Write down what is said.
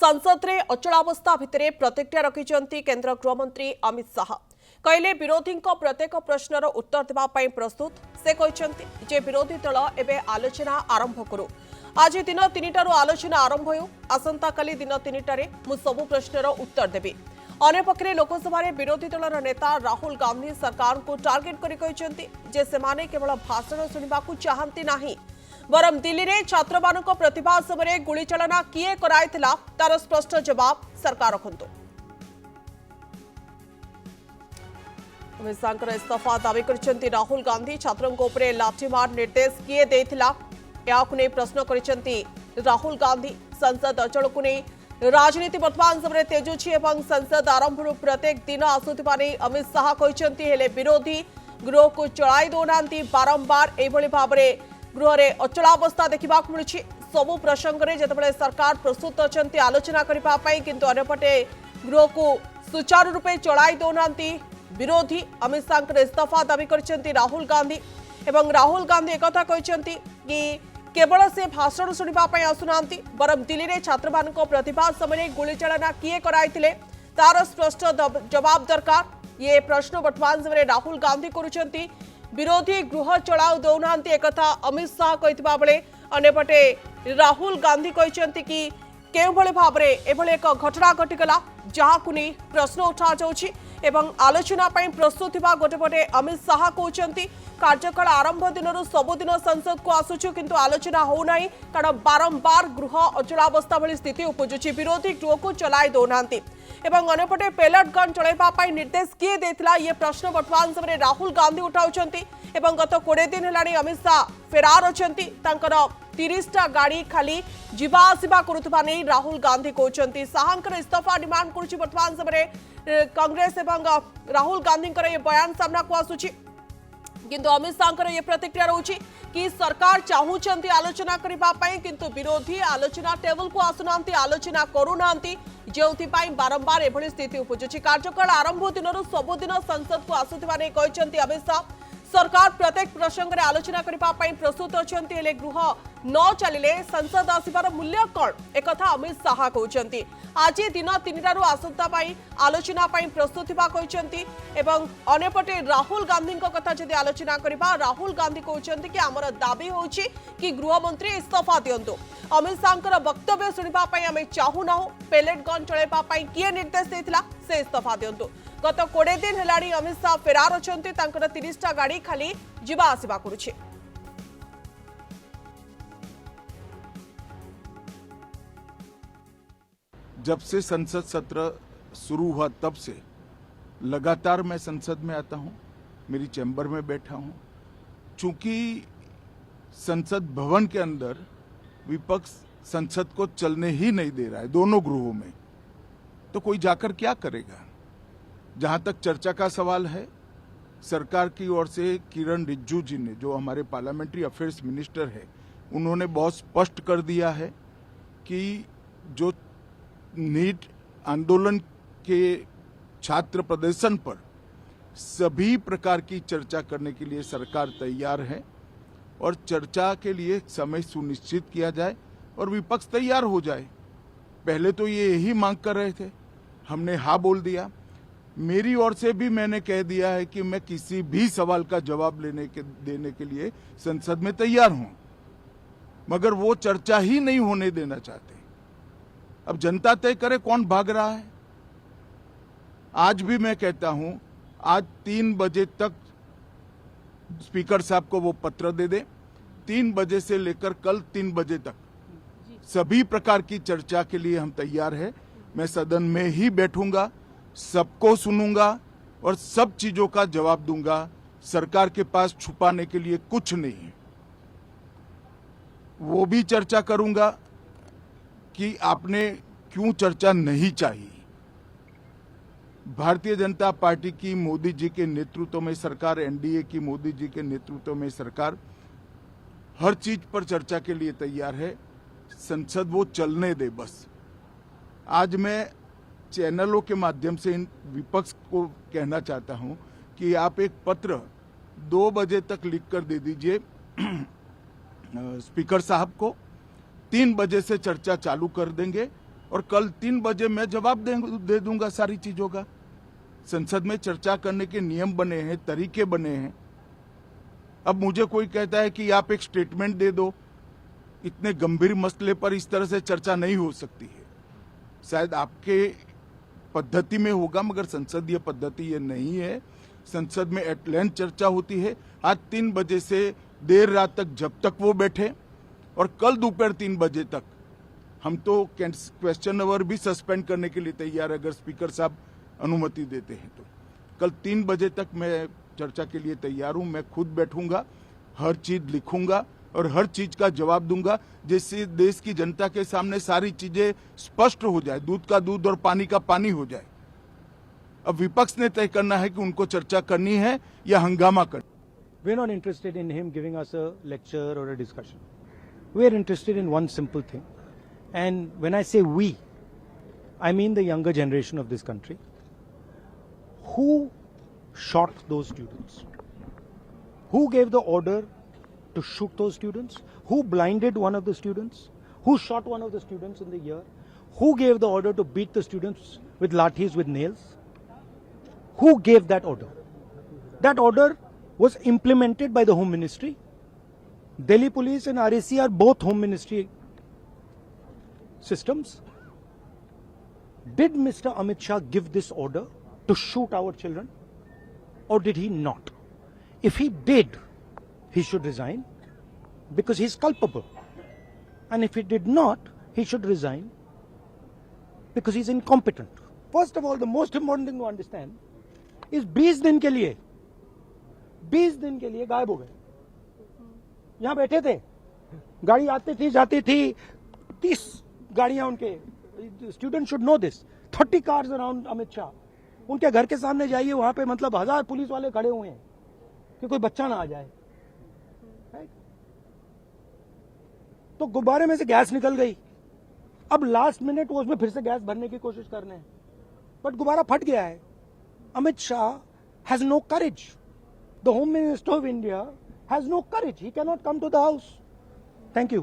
संसद रे अचलावस्था भितर प्रतिक्रिया रखिंट केन्द्र गृहमंत्री अमित शाह कहले विरोधी प्रत्येक प्रश्नर उत्तर देवाई प्रस्तुत। से कहते जे विरोधी दल एवं आलोचना आरंभ करू। आज दिन 3टारू आलोचना आरंभ हो आसंता काली दिन 3टारे मु सबु प्रश्नर उत्तर देबी। अन्यपक्षे लोकसभा विरोधी दलर नेता राहुल गांधी सरकार को टार्गेट कर केवल भाषण शुणा चाहती नहीं बरम दिल्ली में छात्र मानक प्रतिभा समय गुली चलना किए कराइथिला तार स्पष्ट जवाब सरकार रखंतु। अमित शाह इस्तीफा दावी कर राहुल गांधी छात्रों उपरे लाठीमार निर्देश किए देथिला याकु नै प्रश्न करिसेंती राहुल गांधी। संसद अचल को नहीं राजनीति वर्तमान समय तेजुछि एवं संसद आरंभ प्रत्येक दिन आसुथिबा नै अमित शाह कहिसेंती हेले विरोधी गृह को चलाई दौनांती बारंबार एभली भाबरे गृह में अचलावस्था देखा मिलूँ। सबु प्रसंग में जितेबाला सरकार प्रस्तुत अच्छा आलोचना करने किंतु अन्यपटे गृह को सुचारू रूपे चलाई दौना विरोधी। अमित शाह इस्तीफा दावी कर राहुल गांधी एवं राहुल गांधी एक कहते कि केवल से भाषण शुणापी आसुना बरम दिल्ली में छात्र मान प्रतिभा समय गुली चलना किए कराइथिले तार स्पष्ट जवाब दरकार। ये प्रश्न वर्तमान समय राहुल गांधी करुछंती। विरोधी गृह चलाऊ दौना एक अमित शाह कहता बेले अन्यपटे राहुल गांधी कहते कि केउ भली भाबरे एभली एक घटना घटीगला जहां नहीं प्रश्न उठा जाउछि एवं आलोचना प्रस्तुत थिबा गोटेपटे अमित शाह कहते कार्यकाल आरंभ दिन सबुदिन संसद को आसुछु किंतु आलोचना होना कारण बारंबार गृह अचलावस्था भली स्थिति उपजुछि। विरोधी गृह को चलाई दौना एवं अन्यपटे पेलेट गन चलैबा निर्देश किए देथिला ये प्रश्न वर्तमान समय राहुल गांधी उठाउछंती एवं गत 20 दिन हेलानी अमित शाह फेरार अछंती। तांकर 30टा गाड़ी खाली जीवा आसिबा करुथबा नै राहुल गांधी कहउछंती। शाहंकर इस्तीफा डिमांड करुछि वर्तमान समय कांग्रेस एवं राहुल गांधी ये बयान सामना को आसुछि किंतु अमित शाह ये प्रतिक्रिया रहुछि कि सरकार चाहूचंती आलोचना करने किंतु विरोधी आलोचना टेबल को आसुनांती आलोचना करूनांती जोथिपाई बारंबार एभली स्थिति उपजुछि। कार्यकाल आरंभ दिन सबुदिन संसद को आसुथिबा नै कहचंती अमित शाह। सरकार प्रत्येक प्रसंग में आलोचना करने प्रस्तुत अच्छा गृह न चलिले संसद आसबार मूल्य कौन एक अमित शाह कहते। आज दिन 3टारू आसंता आलोचना प्रस्तुत एवं अन्यपटे राहुल गांधी कथा जदि आलोचना करबा राहुल गांधी कहते कि आमर दाबी होछि कि गृहमंत्री इस्तीफा दियंतु। अमित शाह वक्तव्य शुणापी आम चाहूना पेलेट गन चलैबा किए निर्देश देथिला से इस्तीफा दियंतु। गत 20 दिन हेलानी अमित शाह फेरार अछंती। तांकर 30टा गाड़ी खाली जीवा आसिबा करुछि। जब से संसद सत्र शुरू हुआ तब से लगातार मैं संसद में आता हूं, मेरी चैम्बर में बैठा हूं। चूंकि संसद भवन के अंदर विपक्ष संसद को चलने ही नहीं दे रहा है दोनों गृहों में, तो कोई जाकर क्या करेगा। जहां तक चर्चा का सवाल है, सरकार की ओर से किरण रिजिजू जी ने, जो हमारे पार्लियामेंट्री अफेयर्स मिनिस्टर है, उन्होंने बहुत स्पष्ट कर दिया है कि जो नीट आंदोलन के छात्र प्रदर्शन पर सभी प्रकार की चर्चा करने के लिए सरकार तैयार है और चर्चा के लिए समय सुनिश्चित किया जाए और विपक्ष तैयार हो जाए। पहले तो ये यही मांग कर रहे थे, हमने हाँ बोल दिया। मेरी ओर से भी मैंने कह दिया है कि मैं किसी भी सवाल का जवाब देने के लिए संसद में तैयार हूं, मगर वो चर्चा ही नहीं होने देना चाहते। अब जनता तय करे कौन भाग रहा है। आज भी मैं कहता हूं, आज 3 बजे तक स्पीकर साहब को वो पत्र दे दे। 3 बजे से लेकर कल 3 बजे तक सभी प्रकार की चर्चा के लिए हम तैयार हैं। मैं सदन में ही बैठूंगा, सबको सुनूंगा और सब चीजों का जवाब दूंगा। सरकार के पास छुपाने के लिए कुछ नहीं है। वो भी चर्चा करूंगा कि आपने क्यों चर्चा नहीं चाहिए। भारतीय जनता पार्टी की मोदी जी के नेतृत्व में सरकार, एनडीए की मोदी जी के नेतृत्व में सरकार हर चीज पर चर्चा के लिए तैयार है। संसद वो चलने दे बस। आज मैं चैनलों के माध्यम से इन विपक्ष को कहना चाहता हूं कि आप एक पत्र 2 बजे तक लिख कर दे दीजिए स्पीकर साहब को। 3 बजे से चर्चा चालू कर देंगे और कल 3 बजे मैं जवाब दे दूंगा सारी चीजों का। संसद में चर्चा करने के नियम बने हैं, तरीके बने हैं। अब मुझे कोई कहता है कि आप एक स्टेटमेंट दे दो, इतने गंभीर मसले पर इस तरह से चर्चा नहीं हो सकती है। शायद आपके पद्धति में होगा, मगर संसदीय पद्धति ये नहीं है। संसद में एट लेंथ चर्चा होती है। आज 3 बजे से देर रात तक, जब तक वो बैठे, और कल दोपहर 3 बजे तक। हम तो क्वेश्चन आवर भी सस्पेंड करने के लिए तैयार, अगर स्पीकर साहब अनुमति देते हैं तो। कल 3 बजे तक मैं चर्चा के लिए तैयार हूं। मैं खुद बैठूंगा, हर चीज लिखूंगा और हर चीज का जवाब दूंगा, जिससे देश की जनता के सामने सारी चीजें स्पष्ट हो जाए, दूध का दूध और पानी का पानी हो जाए। अब विपक्ष ने तय करना है कि उनको चर्चा करनी है या हंगामा करना। We're not interested in him giving us a lecture or a discussion. We're interested in one simple thing. And when I say we, I mean the younger generation of this country. Who shot those students? Who gave the order to shoot those students? Who blinded one of the students? Who shot one of the students in the ear? Who gave the order to beat the students with lathis, with nails? Who gave that order? That order was implemented by the Home Ministry. Delhi Police and RAC are both Home Ministry systems. Did Mr. Amit Shah give this order to shoot our children, or did he not? If he did, he should resign because he's culpable. And if he did not, he should resign because he's incompetent. First of all, the most important thing to understand is 20 दिन के लिए गायब हो गए। यहां बैठे थे, गाड़ी आती थी जाती थी, 30 गाड़ियां उनके। Student should know this. 30 cars around Amit Shah. उनके घर के सामने जाइए, वहां पे मतलब 1000 पुलिस वाले खड़े हुए हैं कि कोई बच्चा ना आ जाए। तो गुब्बारे में से गैस निकल गई। अब लास्ट मिनट वो उसमें फिर से गैस भरने की कोशिश कर रहे हैं, बट गुब्बारा फट गया है। Amit Shah has no courage. The Home Minister of India has no courage. He cannot come to the house. Thank you.